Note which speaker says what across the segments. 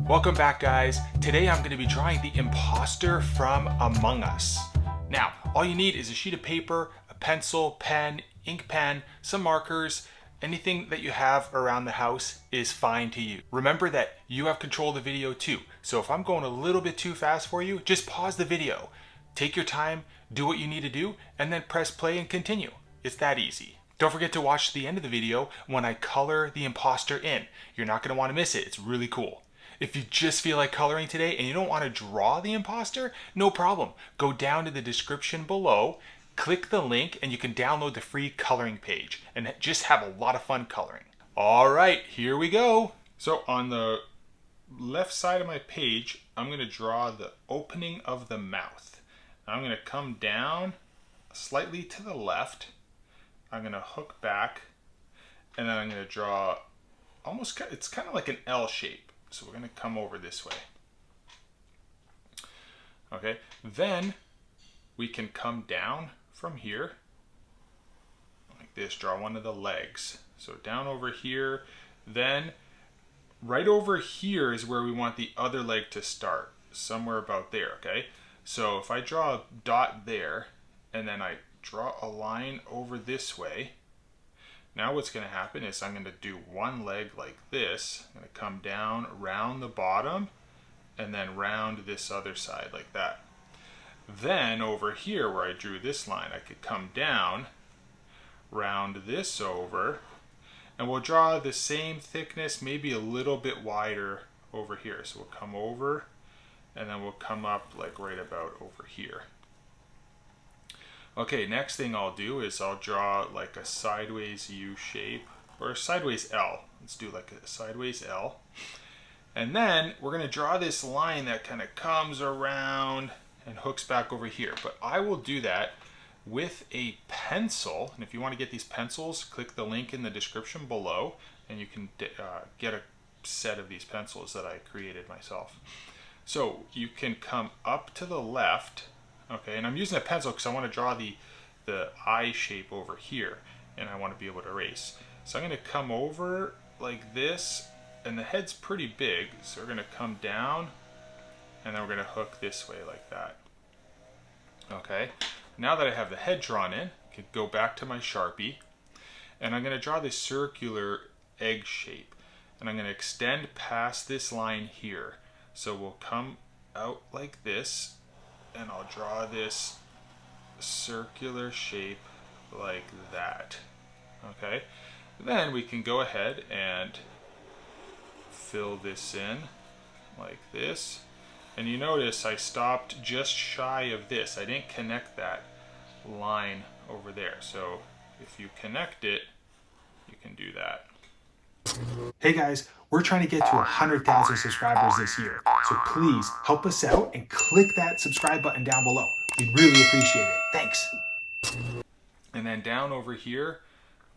Speaker 1: Welcome back, guys. Today I'm going to be drawing the imposter from Among Us. Now, all you need is a sheet of paper, a pencil, pen, ink pen, some markers. Anything that you have around the house is fine to use. Remember that you have control of the video too. So if I'm going a little bit too fast for you, just pause the video. Take your time, do what you need to do, and then press play and continue. It's that easy. Don't forget to watch the end of the video when I color the imposter in. You're not going to want to miss it. It's really cool. If you just feel like coloring today and you don't want to draw the imposter, no problem. Go down to the description below, click the link, and you can download the free coloring page and just have a lot of fun coloring. All right, here we go. So on the left side of my page, I'm going to draw the opening of the mouth. I'm going to come down slightly to the left. I'm going to hook back, and then I'm going to draw almost, it's kind of like an L shape. So we're going to come over this way. Okay, then we can come down from here like this, draw one of the legs. So down over here, then right over here is where we want the other leg to start, somewhere about there, okay? So if I draw a dot there, and then I draw a line over this way, now what's going to happen is I'm going to do one leg like this. I'm going to come down, round the bottom, and then round this other side like that. Then over here where I drew this line, I could come down, round this over, and we'll draw the same thickness, maybe a little bit wider over here. So we'll come over, and then we'll come up like right about over here. Okay, next thing I'll do is I'll draw like a sideways U shape, or a sideways L. Let's do like a sideways L. And then we're going to draw this line that kind of comes around and hooks back over here. But I will do that with a pencil. And if you want to get these pencils, click the link in the description below, and you can get a set of these pencils that I created myself. So you can come up to the left. Okay, and I'm using a pencil because I want to draw the eye shape over here, and I want to be able to erase. So I'm going to come over like this, and the head's pretty big, so we're going to come down, and then we're going to hook this way like that. Okay, now that I have the head drawn in, I can go back to my Sharpie, and I'm going to draw this circular egg shape, and I'm going to extend past this line here. So we'll come out like this, and I'll draw this circular shape like that. Okay, then we can go ahead and fill this in like this, and you notice I stopped just shy of this. I didn't connect that line over there, so if you connect it, you can do that. Hey guys, we're trying to get to 100,000 subscribers this year, so please help us out and click that subscribe button down below. We'd really appreciate it. Thanks. And then down over here,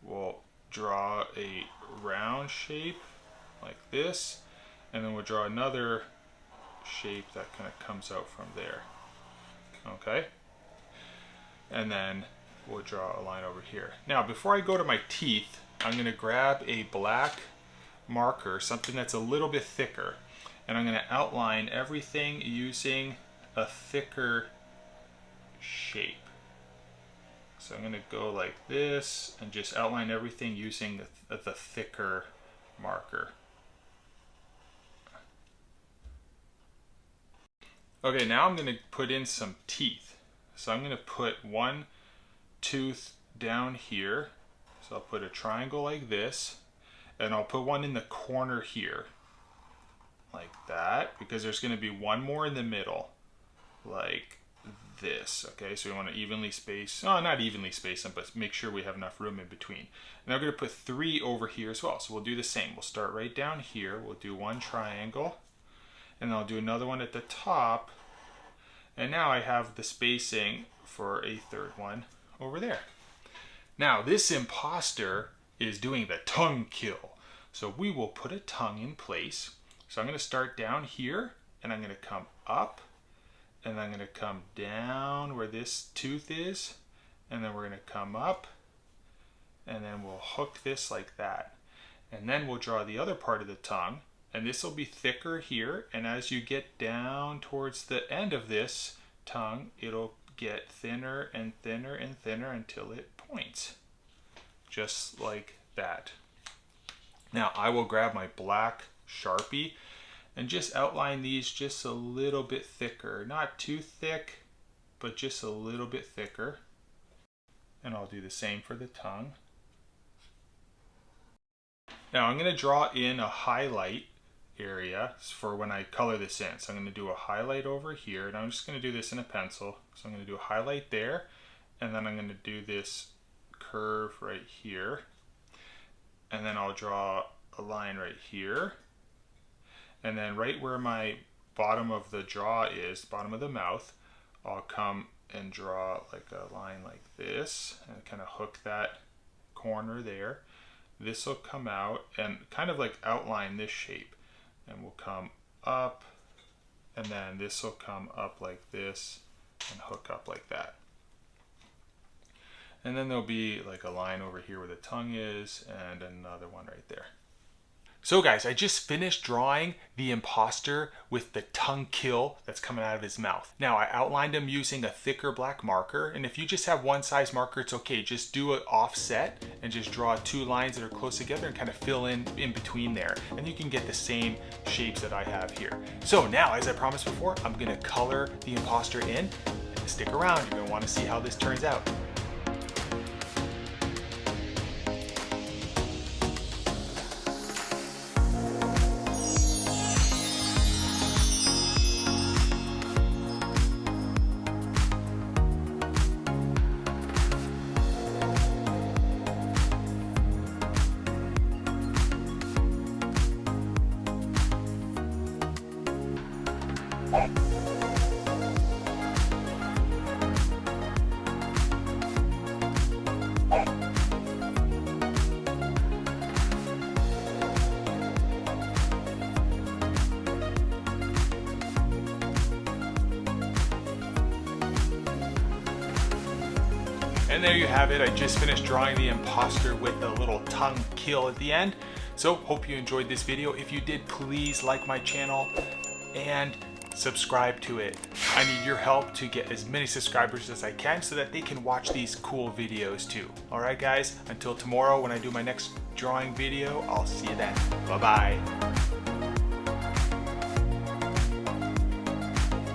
Speaker 1: we'll draw a round shape like this, and then we'll draw another shape that kind of comes out from there. Okay? And then we'll draw a line over here. Now, before I go to my teeth, I'm going to grab a black marker, something that's a little bit thicker, and I'm going to outline everything using a thicker shape. So I'm going to go like this and just outline everything using the thicker marker. Okay, now I'm going to put in some teeth. So I'm going to put one tooth down here. So I'll put a triangle like this, and I'll put one in the corner here, like that, because there's going to be one more in the middle, like this. Okay, so we want to evenly space, not evenly space them, but make sure we have enough room in between. And I'm going to put 3 over here as well. So we'll do the same. We'll start right down here. We'll do one triangle, and I'll do another one at the top. And now I have the spacing for a third one over there. Now, this imposter is doing the tongue kill. So we will put a tongue in place. So I'm going to start down here, and I'm going to come up, and I'm going to come down where this tooth is, and then we're going to come up, and then we'll hook this like that. And then we'll draw the other part of the tongue, And this will be thicker here, and as you get down towards the end of this tongue, it'll get thinner and thinner and thinner until it points. Just like that. Now I will grab my black Sharpie and just outline these just a little bit thicker. Not too thick, but just a little bit thicker. And I'll do the same for the tongue. Now I'm going to draw in a highlight area for when I color this in. So I'm going to do a highlight over here, and I'm just going to do this in a pencil. So I'm going to do a highlight there, and then I'm going to do this curve right here, and then I'll draw a line right here, and then right where my bottom of the jaw is, bottom of the mouth, I'll come and draw like a line like this and kind of hook that corner there. This will come out and kind of like outline this shape, and will come up, and then this will come up like this and hook up like that. And then there'll be like a line over here where the tongue is, and another one right there. So guys, I just finished drawing the imposter with the tongue kill that's coming out of his mouth. Now I outlined him using a thicker black marker, and if you just have one size marker, it's okay. Just do an offset and just draw two lines that are close together and kind of fill in between there, and you can get the same shapes that I have here. So now, as I promised before, I'm gonna color the imposter in. Stick around, you're gonna want to see how this turns out. And there you have it. I just finished drawing the imposter with a little tongue kill at the end. So hope you enjoyed this video. If you did, please like my channel and subscribe to it. I need your help to get as many subscribers as I can so that they can watch these cool videos too. All right guys, until tomorrow when I do my next drawing video, I'll see you then. Bye-bye.